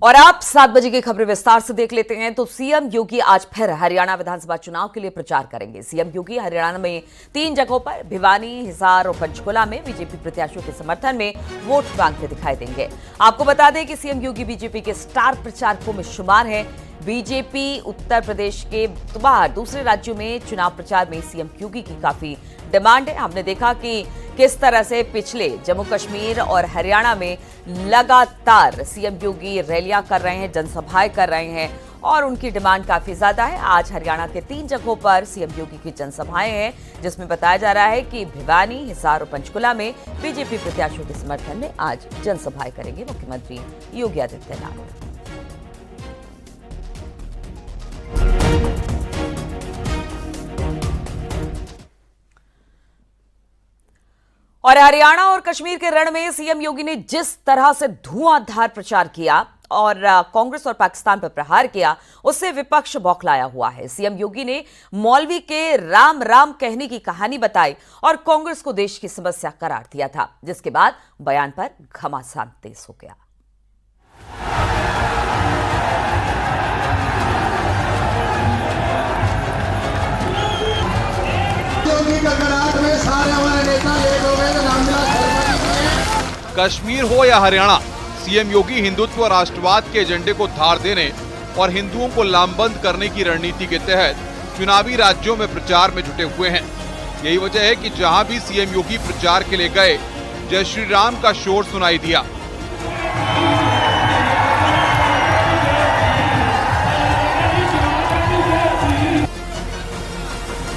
और आप 7 बजे की खबरें विस्तार से देख लेते हैं। तो सीएम योगी आज फिर हरियाणा विधानसभा चुनाव के लिए प्रचार करेंगे। सीएम योगी हरियाणा में 3 जगहों पर भिवानी, हिसार और पंचकुला में बीजेपी प्रत्याशियों के समर्थन में वोट मांगते दिखाई देंगे। आपको बता दें कि सीएम योगी बीजेपी के स्टार प्रचारकों में शुमार हैं। बीजेपी उत्तर प्रदेश के बाहर दूसरे राज्यों में चुनाव प्रचार में सीएम योगी की काफी डिमांड है। हमने देखा कि किस तरह से पिछले जम्मू कश्मीर और हरियाणा में लगातार सीएम योगी रैलियां कर रहे हैं, जनसभाएं कर रहे हैं और उनकी डिमांड काफी ज्यादा है। आज हरियाणा के 3 जगहों पर सीएम योगी की जनसभाएं हैं, जिसमें बताया जा रहा है कि भिवानी, हिसार और पंचकुला में बीजेपी प्रत्याशियों के समर्थन में आज जनसभाएं करेंगे मुख्यमंत्री योगी आदित्यनाथ। और हरियाणा और कश्मीर के रण में सीएम योगी ने जिस तरह से धुआंधार प्रचार किया और कांग्रेस और पाकिस्तान पर प्रहार किया, उससे विपक्ष बौखलाया हुआ है। सीएम योगी ने मौलवी के राम राम कहने की कहानी बताई और कांग्रेस को देश की समस्या करार दिया था, जिसके बाद बयान पर घमासान तेज हो गया। कश्मीर हो या हरियाणा, सीएम योगी हिंदुत्व और राष्ट्रवाद के एजेंडे को धार देने और हिंदुओं को लामबंद करने की रणनीति के तहत चुनावी राज्यों में प्रचार में जुटे हुए हैं। यही वजह है कि जहां भी सीएम योगी प्रचार के लिए गए, जय श्री राम का शोर सुनाई दिया।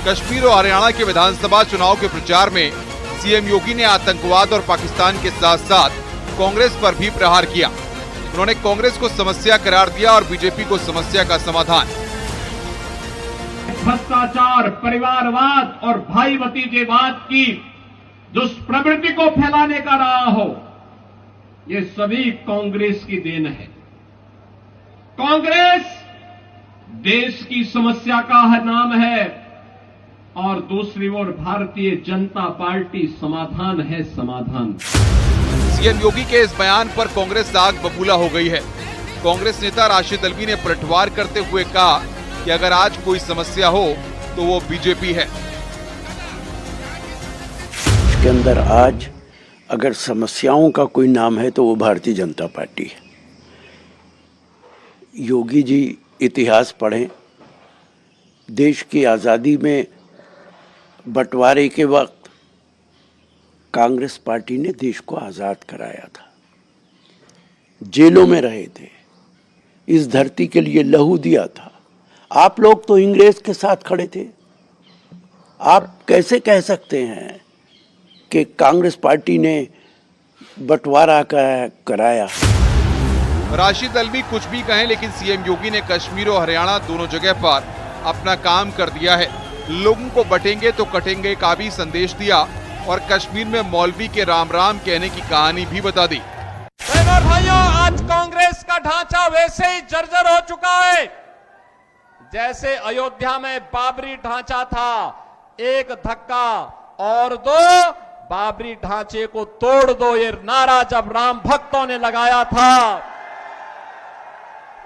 कश्मीर और हरियाणा के विधानसभा चुनाव के प्रचार में सीएम योगी ने आतंकवाद और पाकिस्तान के साथ साथ कांग्रेस पर भी प्रहार किया। उन्होंने कांग्रेस को समस्या करार दिया और बीजेपी को समस्या का समाधान। भ्रष्टाचार, परिवारवाद और भाई भतीजेवाद की दुष्प्रवृत्ति को फैलाने का रहा हो, ये सभी कांग्रेस की देन है। कांग्रेस देश की समस्या का नाम है और दूसरी ओर भारतीय जनता पार्टी समाधान है, समाधान। सीएम योगी के इस बयान पर कांग्रेस आग बबूला हो गई है। कांग्रेस नेता राशिद अल्वी ने पलटवार करते हुए कहा कि अगर आज कोई समस्या हो तो वो बीजेपी है। इसके अंदर आज अगर समस्याओं का कोई नाम है तो वो भारतीय जनता पार्टी है। योगी जी इतिहास पढ़ें। देश की आजादी में बंटवारे के वक्त कांग्रेस पार्टी ने देश को आजाद कराया था। जेलों में रहे थे, इस धरती के लिए लहू दिया था। आप लोग तो अंग्रेज के साथ खड़े थे। आप कैसे कह सकते हैं कि कांग्रेस पार्टी ने बंटवारा कराया? राशिद अल्वी कुछ भी कहें, लेकिन सीएम योगी ने कश्मीर और हरियाणा दोनों जगह पर अपना काम कर दिया है। लोगों को बटेंगे तो कटेंगे का भी संदेश दिया और कश्मीर में मौलवी के राम राम कहने की कहानी भी बता दी। बहनों और भाइयों, आज कांग्रेस का ढांचा वैसे ही जर्जर हो चुका है जैसे अयोध्या में बाबरी ढांचा था। एक धक्का और दो, बाबरी ढांचे को तोड़ दो, ये नारा जब राम भक्तों ने लगाया था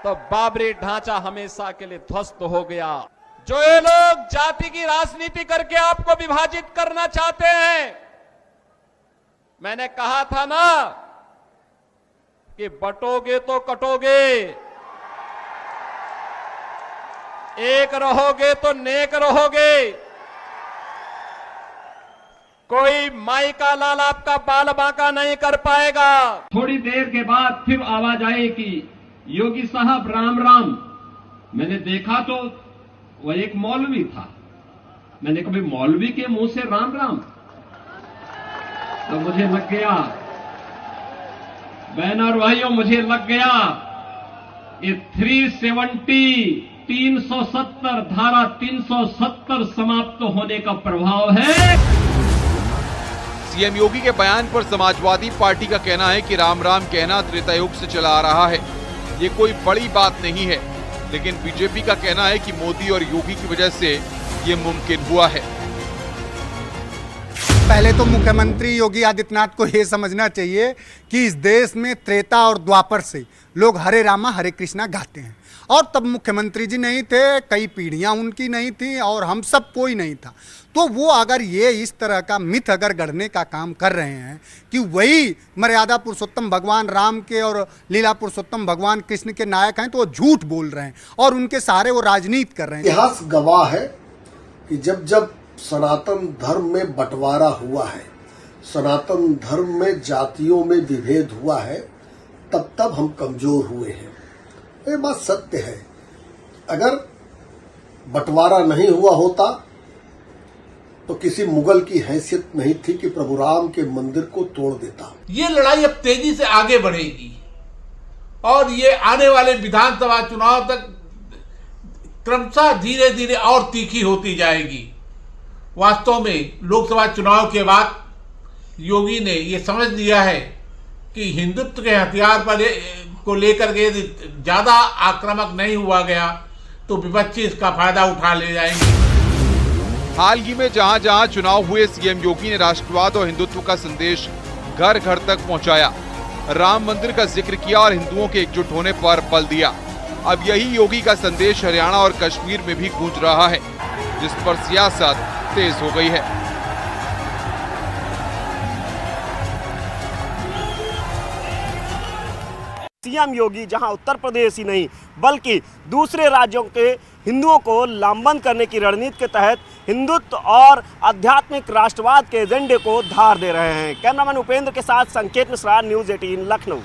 तो बाबरी ढांचा हमेशा के लिए ध्वस्त हो गया। जो ये लोग जाति की राजनीति करके आपको विभाजित करना चाहते हैं, मैंने कहा था ना कि बटोगे तो कटोगे, एक रहोगे तो नेक रहोगे। कोई माई का लाल आपका बाल बांका नहीं कर पाएगा। थोड़ी देर के बाद फिर आवाज आई कि योगी साहब राम राम। मैंने देखा तो वह एक मौलवी था। मैंने कभी मौलवी के मुंह से राम राम, तो मुझे लग गया, बहनों और भाइयों, मुझे लग गया ये 370 धारा 370 समाप्त होने का प्रभाव है। सीएम योगी के बयान पर समाजवादी पार्टी का कहना है कि राम राम कहना त्रेतायुग से चला आ रहा है, ये कोई बड़ी बात नहीं है। लेकिन बीजेपी का कहना है कि मोदी और योगी की वजह से ये मुमकिन हुआ है। पहले तो मुख्यमंत्री योगी आदित्यनाथ को ये समझना चाहिए कि इस देश में त्रेता और द्वापर से लोग हरे रामा हरे कृष्णा गाते हैं, और तब मुख्यमंत्री जी नहीं थे, कई पीढ़ियां उनकी नहीं थी और हम सब कोई नहीं था। तो वो अगर ये इस तरह का मिथ अगर गढ़ने का काम कर रहे हैं कि वही मर्यादा पुरुषोत्तम भगवान राम के और लीला पुरुषोत्तम भगवान कृष्ण के नायक हैं, तो वो झूठ बोल रहे हैं और उनके सहारे वो राजनीति कर रहे हैं। इतिहास गवाह है कि जब जब सनातन धर्म में बंटवारा हुआ है, सनातन धर्म में जातियों में विभेद हुआ है, तब तब हम कमजोर हुए हैं। ये बात सत्य है। अगर बंटवारा नहीं हुआ होता तो किसी मुगल की हैसियत नहीं थी कि प्रभु राम के मंदिर को तोड़ देता। ये लड़ाई अब तेजी से आगे बढ़ेगी और ये आने वाले विधानसभा चुनाव तक क्रमशः धीरे धीरे और तीखी होती जाएगी। वास्तव में लोकसभा चुनाव के बाद योगी ने ये समझ लिया है कि हिंदुत्व के हथियार पर को लेकर के ज्यादा आक्रामक नहीं हुआ गया तो विपक्षी इसका फायदा उठा ले जाएंगे। हाल ही में जहां जहां चुनाव हुए, सीएम योगी ने राष्ट्रवाद और हिंदुत्व का संदेश घर घर तक पहुंचाया, राम मंदिर का जिक्र किया और हिंदुओं के एकजुट होने पर बल दिया। अब यही योगी का संदेश हरियाणा और कश्मीर में भी गूंज रहा है, जिस पर सियासत तेज हो गई है। सीएम योगी जहां उत्तर प्रदेश ही नहीं बल्कि दूसरे राज्यों के हिंदुओं को लामबंद करने की रणनीति के तहत हिंदुत्व और आध्यात्मिक राष्ट्रवाद के एजेंडे को धार दे रहे हैं। कैमरामैन उपेंद्र के साथ संकेत मिश्रा, न्यूज़ 18 लखनऊ।